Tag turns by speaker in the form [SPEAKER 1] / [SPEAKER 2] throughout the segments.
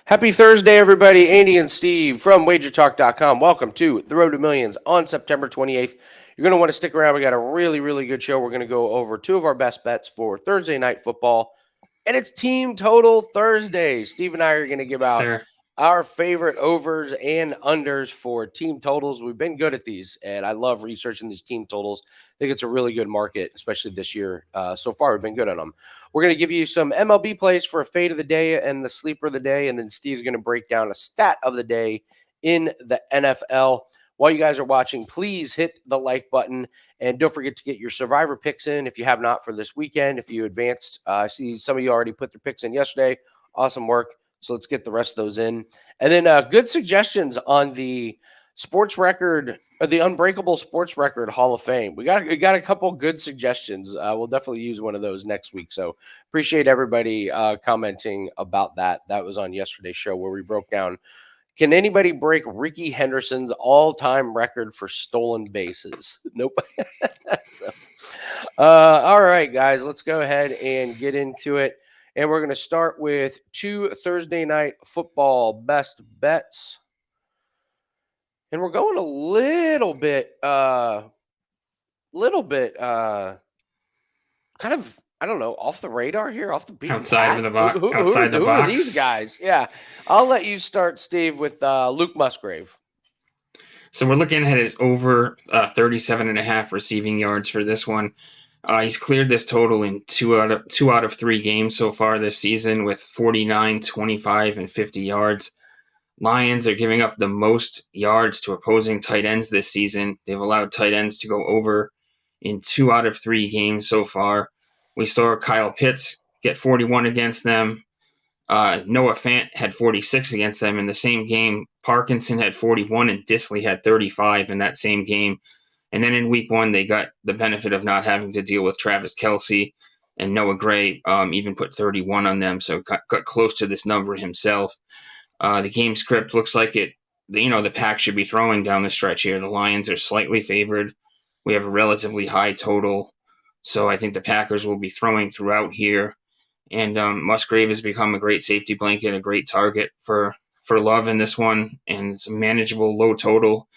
[SPEAKER 1] Happy Thursday, everybody. Andy and Steve from WagerTalk.com. Welcome to the Road to Millions on September 28th. You're going to want to stick around. We got a really, really good show. We're going to go over two of our best bets for Thursday night football, and it's Team Total Thursday. Steve and I are going to give
[SPEAKER 2] Yes,
[SPEAKER 1] out
[SPEAKER 2] sir.
[SPEAKER 1] our favorite overs and unders for team totals. We've been good at these, and I love researching these team totals. I think it's a really good market, especially this year. So far, we've been good on them. We're going to give you some MLB plays for a fade of the day and the sleeper of the day, and then Steve's going to break down a stat of the day in the NFL. While you guys are watching, please hit the like button and don't forget to get your survivor picks in if you have not for this weekend. If you advanced, I see some of you already put their picks in yesterday. Awesome work. So let's get the rest of those in. And then good suggestions on the sports record or the Unbreakable Sports Record Hall of Fame. We got a couple good suggestions. We'll definitely use one of those next week. So appreciate everybody commenting about that. That was on yesterday's show where we broke down. Can anybody break Ricky Henderson's all-time record for stolen bases? Nope. So, all right, guys, let's go ahead and get into it. And we're going to start with two Thursday night football best bets. And we're going a kind of, I don't know, off the radar here, off the beaten
[SPEAKER 2] Outside of
[SPEAKER 1] path.
[SPEAKER 2] the box. Outside the
[SPEAKER 1] Who are these
[SPEAKER 2] box.
[SPEAKER 1] guys? Yeah. I'll let you start, Steve, with Luke Musgrave.
[SPEAKER 2] So we're looking at his over 37 and a half receiving yards for this one. He's cleared this total in two out of three games so far this season with 49, 25, and 50 yards. Lions are giving up the most yards to opposing tight ends this season. They've allowed tight ends to go over in two out of three games so far. We saw Kyle Pitts get 41 against them. Noah Fant had 46 against them in the same game. Parkinson had 41 and Disley had 35 in that same game. And then in week one, they got the benefit of not having to deal with Travis Kelce, and Noah Gray even put 31 on them, so got close to this number himself. The game script looks like it. The Pack should be throwing down the stretch here. The Lions are slightly favored. We have a relatively high total, so I think the Packers will be throwing throughout here. And Musgrave has become a great safety blanket, a great target for Love in this one, and it's a manageable low total.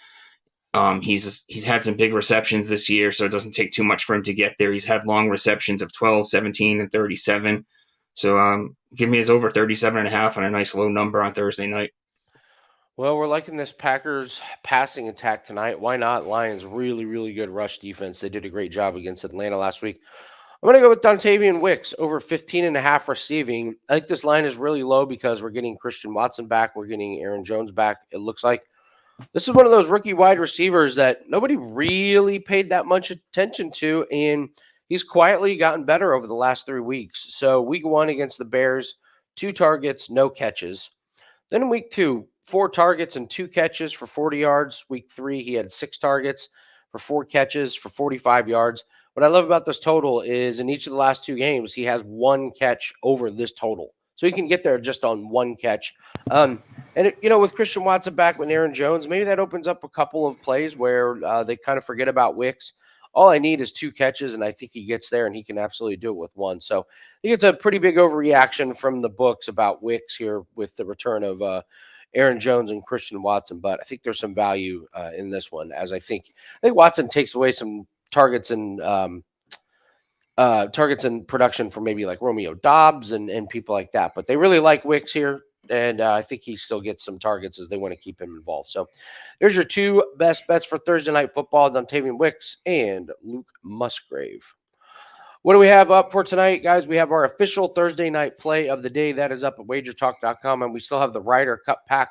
[SPEAKER 2] He's had some big receptions this year, so it doesn't take too much for him to get there. He's had long receptions of 12, 17, and 37. So give me his over 37 and a half on a nice low number on Thursday night.
[SPEAKER 1] Well, we're liking this Packers passing attack tonight. Why not? Lions really, really good rush defense. They did a great job against Atlanta last week. I'm going to go with Dontavian Wicks over 15 and a half receiving. I think this line is really low because we're getting Christian Watson back. We're getting Aaron Jones back. It looks like this is one of those rookie wide receivers that nobody really paid that much attention to, and he's quietly gotten better over the last 3 weeks. So week one against the Bears, 2 targets, no catches. Then in week 2, 4 targets and 2 catches for 40 yards. Week 3, he had 6 targets for 4 catches for 45 yards. What I love about this total is in each of the last 2 games, he has 1 catch over this total. So he can get there just on 1 catch. With Christian Watson back with Aaron Jones, maybe that opens up a couple of plays where they kind of forget about Wicks. All I need is 2 catches, and I think he gets there, and he can absolutely do it with 1. So I think it's a pretty big overreaction from the books about Wicks here with the return of Aaron Jones and Christian Watson. But I think there's some value in this one, as I think Watson takes away some targets and production for maybe like Romeo Dobbs and people like that. But they really like Wicks here. And I think he still gets some targets as they want to keep him involved. So there's your 2 best bets for Thursday Night Football, Dontavian Wicks and Luke Musgrave. What do we have up for tonight, guys? We have our official Thursday night play of the day. That is up at WagerTalk.com, and we still have the Ryder Cup pack.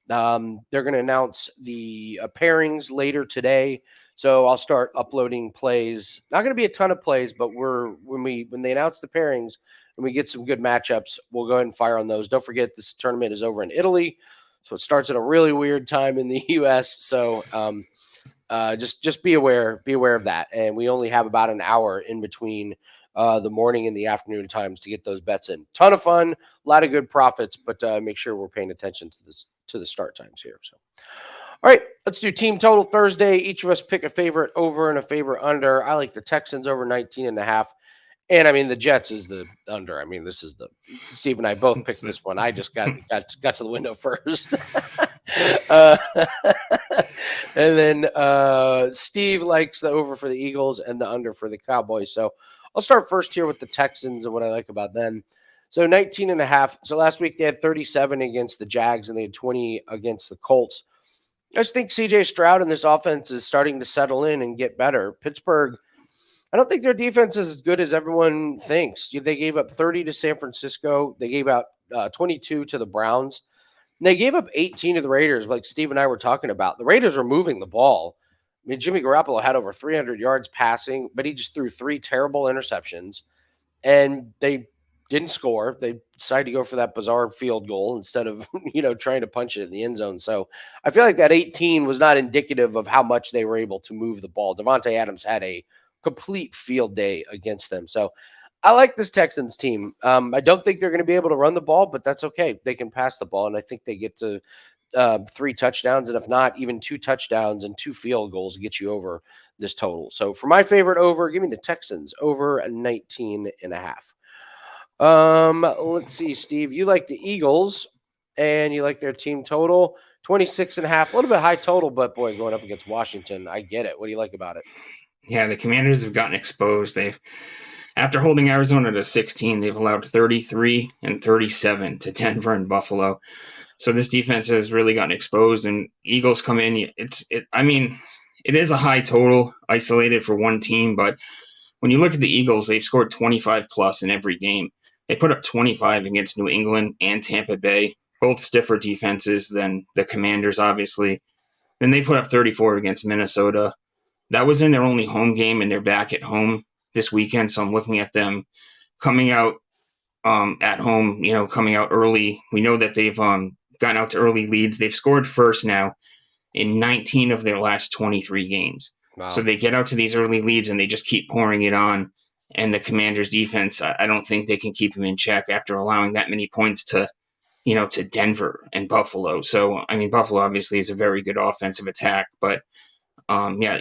[SPEAKER 1] They're going to announce the pairings later today. So I'll start uploading plays. Not going to be a ton of plays, but when they announce the pairings and we get some good matchups, we'll go ahead and fire on those. Don't forget this tournament is over in Italy, so it starts at a really weird time in the U.S. So just be aware of that. And we only have about an hour in between the morning and the afternoon times to get those bets in. Ton of fun, a lot of good profits, but make sure we're paying attention to the start times here. So. All right, let's do team total Thursday. Each of us pick a favorite over and a favorite under. I like the Texans over 19 and a half. And I mean, the Jets is the under. I mean, this is the Steve and I both picked this one. I just got to the window first. uh, and then Steve likes the over for the Eagles and the under for the Cowboys. So I'll start first here with the Texans and what I like about them. So 19 and a half. So last week they had 37 against the Jags and they had 20 against the Colts. I just think CJ Stroud and this offense is starting to settle in and get better. Pittsburgh, I don't think their defense is as good as everyone thinks. They gave up 30 to San Francisco. They gave out 22 to the Browns. And they gave up 18 to the Raiders, like Steve and I were talking about. The Raiders were moving the ball. I mean, Jimmy Garoppolo had over 300 yards passing, but he just threw 3 terrible interceptions. And they didn't score. They decided to go for that bizarre field goal instead of, trying to punch it in the end zone. So I feel like that 18 was not indicative of how much they were able to move the ball. Devontae Adams had a complete field day against them. So I like this Texans team. I don't think they're going to be able to run the ball, but that's okay. They can pass the ball, and I think they get to 3 touchdowns, and if not, even 2 touchdowns and 2 field goals to get you over this total. So for my favorite over, give me the Texans over 19 and a half. Let's see, Steve. You like the Eagles, and you like their team total 26 and a half. A little bit high total, but boy, going up against Washington, I get it. What do you like about it?
[SPEAKER 2] Yeah, the Commanders have gotten exposed. After holding Arizona to 16, they've allowed 33 and 37 to Denver and Buffalo. So this defense has really gotten exposed, and Eagles come in. I mean, it is a high total isolated for one team, but when you look at the Eagles, they've scored 25 plus in every game. They put up 25 against New England and Tampa Bay, both stiffer defenses than the Commanders, obviously. Then they put up 34 against Minnesota. That was in their only home game, and they're back at home this weekend. So I'm looking at them coming out at home, coming out early. We know that they've gotten out to early leads. They've scored first now in 19 of their last 23 games.
[SPEAKER 1] Wow.
[SPEAKER 2] So they get out to these early leads and they just keep pouring it on. And the Commanders' defense, I don't think they can keep them in check after allowing that many points to Denver and Buffalo. So, I mean, Buffalo obviously is a very good offensive attack, but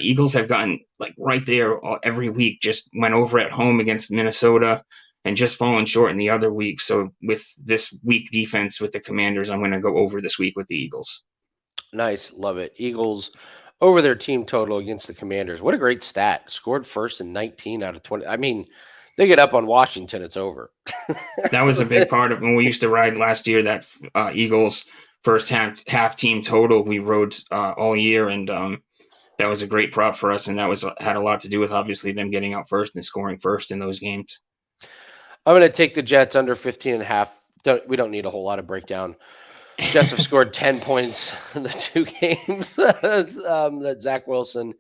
[SPEAKER 2] Eagles have gotten like right there every week, just went over at home against Minnesota and just fallen short in the other week. So with this weak defense with the Commanders, I'm going to go over this week with the Eagles.
[SPEAKER 1] Nice. Love it. Eagles over their team total against the Commanders. What a great stat. Scored first in 19 out of 20. I mean, they get up on Washington, it's over.
[SPEAKER 2] That was a big part of when we used to ride last year, that Eagles first half team total we rode all year. And that was a great prop for us. And that had a lot to do with obviously them getting out first and scoring first in those games.
[SPEAKER 1] I'm going to take the Jets under 15 and a half. We don't need a whole lot of breakdown. Jets have scored 10 points in the 2 games that Zach Wilson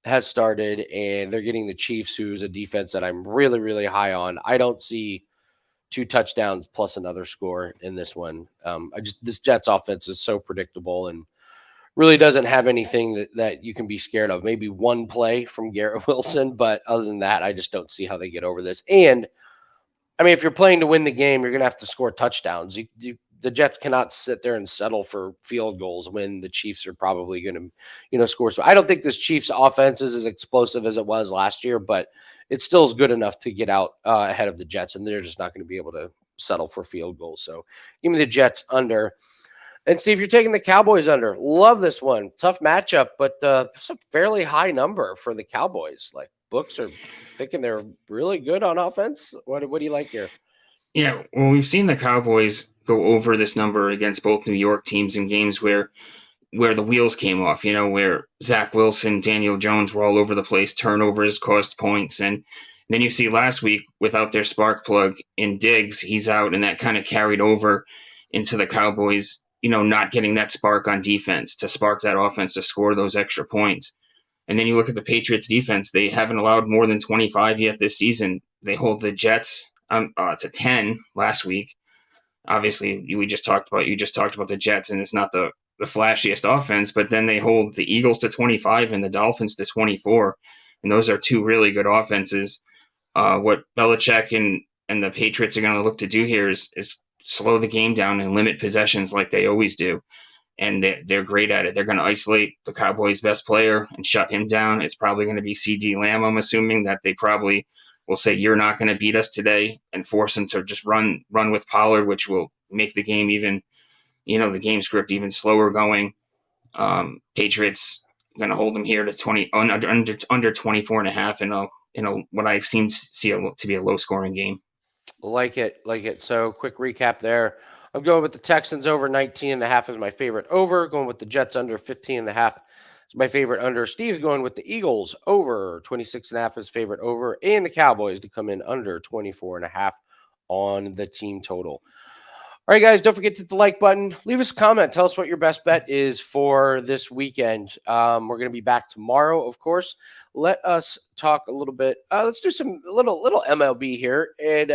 [SPEAKER 1] has started, and they're getting the Chiefs, who's a defense that I'm really, really high on. I don't see 2 touchdowns plus another score in this one. This Jets offense is so predictable and really doesn't have anything that you can be scared of. Maybe one play from Garrett Wilson, but other than that, I just don't see how they get over this. And I mean, if you're playing to win the game, you're going to have to score touchdowns. The Jets cannot sit there and settle for field goals when the Chiefs are probably going to, score. So I don't think this Chiefs offense is as explosive as it was last year, but it still is good enough to get out ahead of the Jets, and they're just not going to be able to settle for field goals. So give me the Jets under. And Steve, you're taking the Cowboys under. Love this one. Tough matchup, but it's a fairly high number for the Cowboys. Like, books are thinking they're really good on offense. What do you like here?
[SPEAKER 2] Yeah, well, we've seen the Cowboys go over this number against both New York teams in games where the wheels came off, where Zach Wilson, Daniel Jones were all over the place, turnovers caused points. And then you see last week without their spark plug in Diggs, he's out, and that kind of carried over into the Cowboys, not getting that spark on defense to spark that offense to score those extra points. And then you look at the Patriots defense, they haven't allowed more than 25 yet this season. They hold the Jets to 10 last week. Obviously, you just talked about the Jets, and it's not the flashiest offense, but then they hold the Eagles to 25 and the Dolphins to 24. And those are 2 really good offenses. What Belichick and the Patriots are going to look to do here is slow the game down and limit possessions like they always do. And they're great at it. They're going to isolate the Cowboys' best player and shut him down. It's probably going to be CD Lamb, I'm assuming, that they probably will say you're not going to beat us today and force them to just run with Pollard, which will make the game even, the game script even slower going. Patriots going to hold them here to 20 under 24 and a half in a what I seem to see to be a low scoring game.
[SPEAKER 1] Like it. So quick recap there. I'm going with the Texans over 19 and a half as my favorite over. Going with the Jets under 15 and a half is my favorite under. Steve's going with the Eagles over 26 and a half as favorite over, and the Cowboys to come in under 24 and a half on the team total. All right, guys, don't forget to hit the like button. Leave us a comment. Tell us what your best bet is for this weekend. We're going to be back tomorrow, of course. Let us talk a little bit. Let's do some little MLB here, and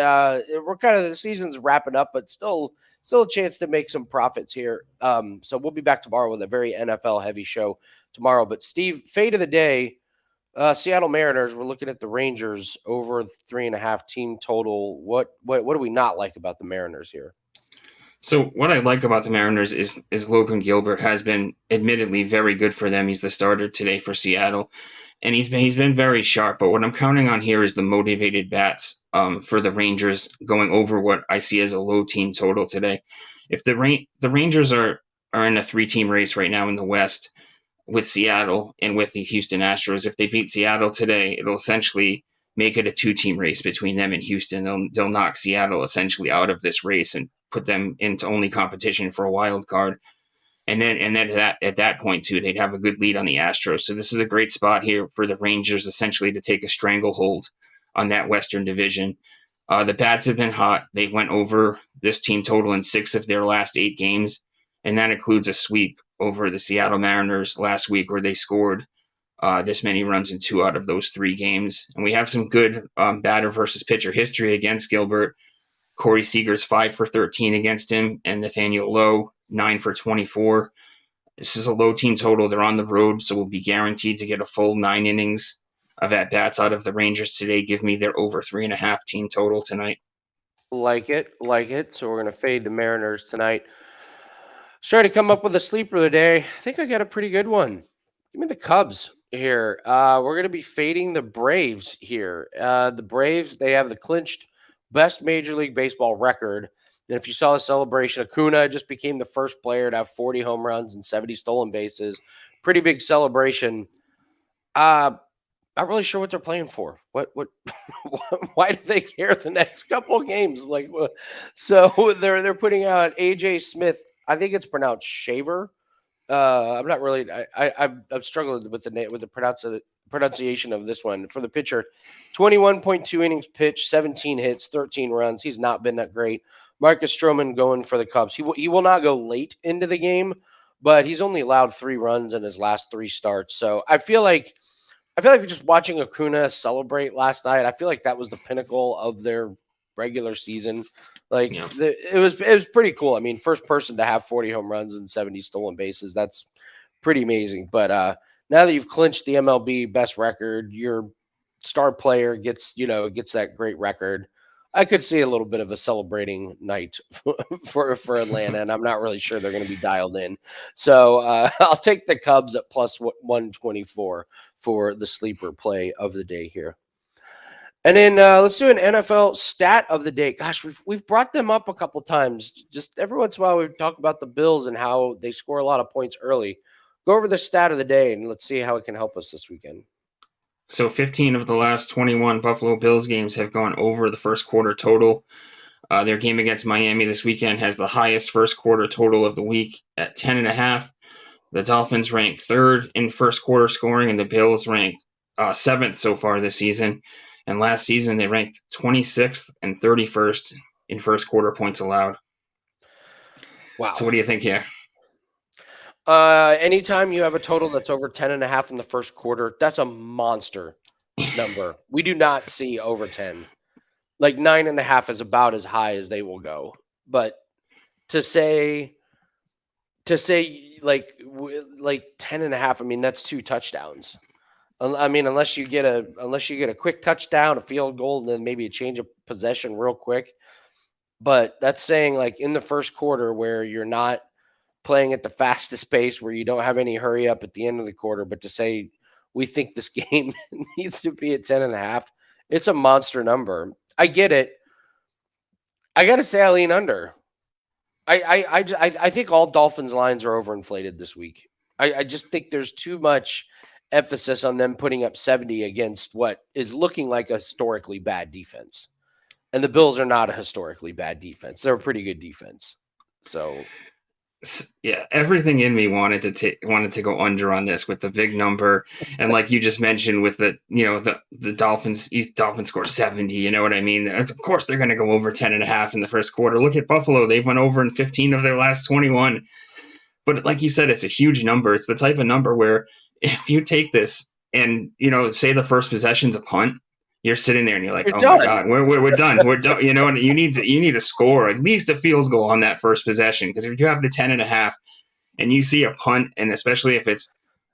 [SPEAKER 1] we're kind of the season's wrapping up, but still a chance to make some profits here. So we'll be back tomorrow with a very NFL heavy show tomorrow. But Steve, fade of the day. Seattle Mariners. We're looking at the Rangers over 3.5 team total. What do we not like about the Mariners here?
[SPEAKER 2] So what I like about the Mariners is Logan Gilbert has been admittedly very good for them. He's the starter today for Seattle, and he's been very sharp. But what I'm counting on here is the motivated bats for the Rangers going over what I see as a low team total today. If the Rangers are in a 3-team race right now in the West with Seattle and with the Houston Astros, if they beat Seattle today, it'll essentially make it a 2-team race between them and Houston. They'll knock Seattle essentially out of this race and put them into only competition for a wild card. And then at that point too, they'd have a good lead on the Astros. So this is a great spot here for the Rangers essentially to take a stranglehold on that Western Division. The bats have been hot. They went over this team total in 6 of their last 8 games, and that includes a sweep over the Seattle Mariners last week where they scored this many runs in 2 out of those 3 games. And we have some good batter versus pitcher history against Gilbert. Corey Seager's 5 for 13 against him, and Nathaniel Lowe 9 for 24. This is a low team total. They're on the road, so we'll be guaranteed to get a full 9 innings of at bats out of the Rangers today. Give me their over 3.5 team total tonight.
[SPEAKER 1] Like it. So we're gonna fade the Mariners tonight. Try to come up with a sleeper of the day. I think I got a pretty good one. Give me the Cubs here. We're going to be fading the Braves here. The Braves, they have the clinched best Major League Baseball record. And if you saw the celebration, Acuna just became the first player to have 40 home runs and 70 stolen bases. Pretty big celebration. Not really sure what they're playing for. What why do they care the next couple of games? So they're putting out AJ Smith. I think it's pronounced Shaver. I'm not really. I'm struggling with the pronunciation of this one. For the pitcher, 21.2 innings pitched, 17 hits, 13 runs. He's not been that great. Marcus Stroman going for the Cubs. He will not go late into the game, but he's only allowed 3 runs in his last 3 starts. So I feel like just watching Acuna celebrate last night, I feel like that was the pinnacle of their regular season. It was pretty cool. I mean, first person to have 40 home runs and 70 stolen bases. That's pretty amazing. But now that you've clinched the MLB best record, your star player gets that great record. I could see a little bit of a celebrating night for Atlanta, and I'm not really sure they're going to be dialed in. So I'll take the Cubs at plus 124 for the sleeper play of the day here. And then let's do an NFL stat of the day. Gosh, we've brought them up a couple times. Just every once in a while, we talk about the Bills and how they score a lot of points early. Go over the stat of the day, and let's see how it can help us this weekend.
[SPEAKER 2] So 15 of the last 21 Buffalo Bills games have gone over the first quarter total. Their game against Miami this weekend has the highest first quarter total of the week at 10.5. The Dolphins rank 3rd in first quarter scoring, and the Bills rank 7th so far this season. And last season, they ranked 26th and 31st in first quarter points allowed.
[SPEAKER 1] Wow.
[SPEAKER 2] So what do you think here?
[SPEAKER 1] Anytime you have a total that's over 10.5 in the first quarter, that's a monster number. We do not see over 10. Like 9.5 is about as high as they will go. But to say like 10.5, I mean, that's 2 touchdowns. I mean, unless you get a quick touchdown, a field goal, and then maybe a change of possession real quick. But that's saying like in the first quarter where you're not playing at the fastest pace, where you don't have any hurry up at the end of the quarter, but to say we think this game needs to be at 10.5 It's a monster number. I get it. I got to say, I lean under. I think all Dolphins lines are overinflated this week. I just think there's too much emphasis on them putting up 70 against what is looking like a historically bad defense. And the Bills are not a historically bad defense. They're a pretty good defense. So
[SPEAKER 2] Yeah, everything in me wanted to go under on this with the big number, and like you just mentioned with the Dolphins score 70. You know what I mean? Of course they're going to go over 10.5 in the first quarter. Look at Buffalo; they've went over in 15 of their last 21. But like you said, it's a huge number. It's the type of number where if you take this and say the first possession's a punt, you're sitting there and you're like,
[SPEAKER 1] you're
[SPEAKER 2] oh my
[SPEAKER 1] done.
[SPEAKER 2] God, we're done. We're done. And you need to score at least a field goal on that first possession. Because if you have the 10.5 and you see a punt, and especially if it's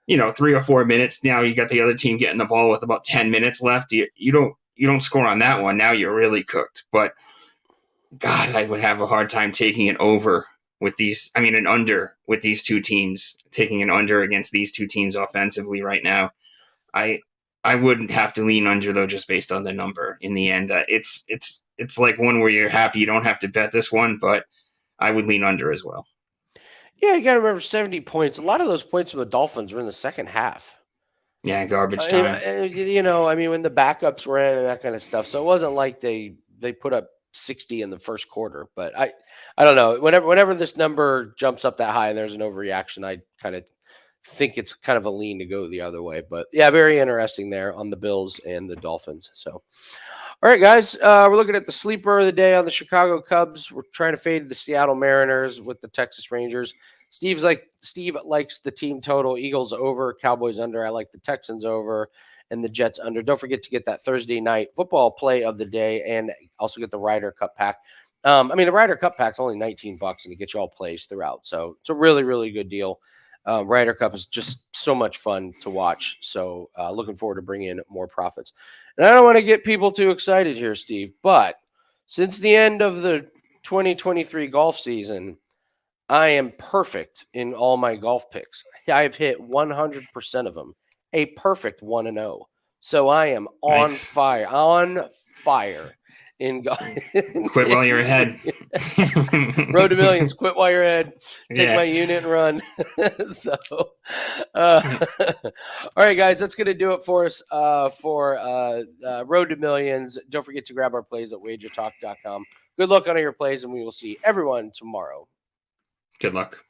[SPEAKER 2] 3 or 4 minutes, now you got the other team getting the ball with about 10 minutes left. You don't score on that one. Now you're really cooked. But God, I would have a hard time taking it over with an under with these two teams, taking an under against these two teams offensively right now. I wouldn't have to lean under though, just based on the number. In the end, it's like one where you're happy you don't have to bet this one, but I would lean under as well.
[SPEAKER 1] Yeah, you got to remember 70 points. A lot of those points from the Dolphins were in the second half.
[SPEAKER 2] Yeah, garbage time.
[SPEAKER 1] When the backups were in and that kind of stuff. So it wasn't like they put up 60 in the first quarter. But I don't know. Whenever this number jumps up that high and there's an overreaction, I kind of think it's kind of a lean to go the other way. But yeah, very interesting there on the Bills and the Dolphins. So, all right, guys, we're looking at the sleeper of the day on the Chicago Cubs. We're trying to fade the Seattle Mariners with the Texas Rangers. Steve likes the team total. Eagles over, Cowboys under. I like the Texans over and the Jets under. Don't forget to get that Thursday night football play of the day and also get the Ryder Cup pack. The Ryder Cup pack's only $19 and it gets you all plays throughout. So it's a really, really good deal. Ryder Cup is just so much fun to watch. So looking forward to bringing in more profits. And I don't want to get people too excited here, Steve, but since the end of the 2023 golf season, I am perfect in all my golf picks. I've hit 100% of them, a perfect 1-0. So I am on
[SPEAKER 2] Nice.
[SPEAKER 1] fire in golf.
[SPEAKER 2] Quit while you're ahead.
[SPEAKER 1] Road to millions. Quit while you're ahead. Take my unit and run. All right, guys, that's going to do it for us for Road to Millions. Don't forget to grab our plays at WagerTalk.com. Good luck on all your plays, and we will see everyone tomorrow.
[SPEAKER 2] Good luck.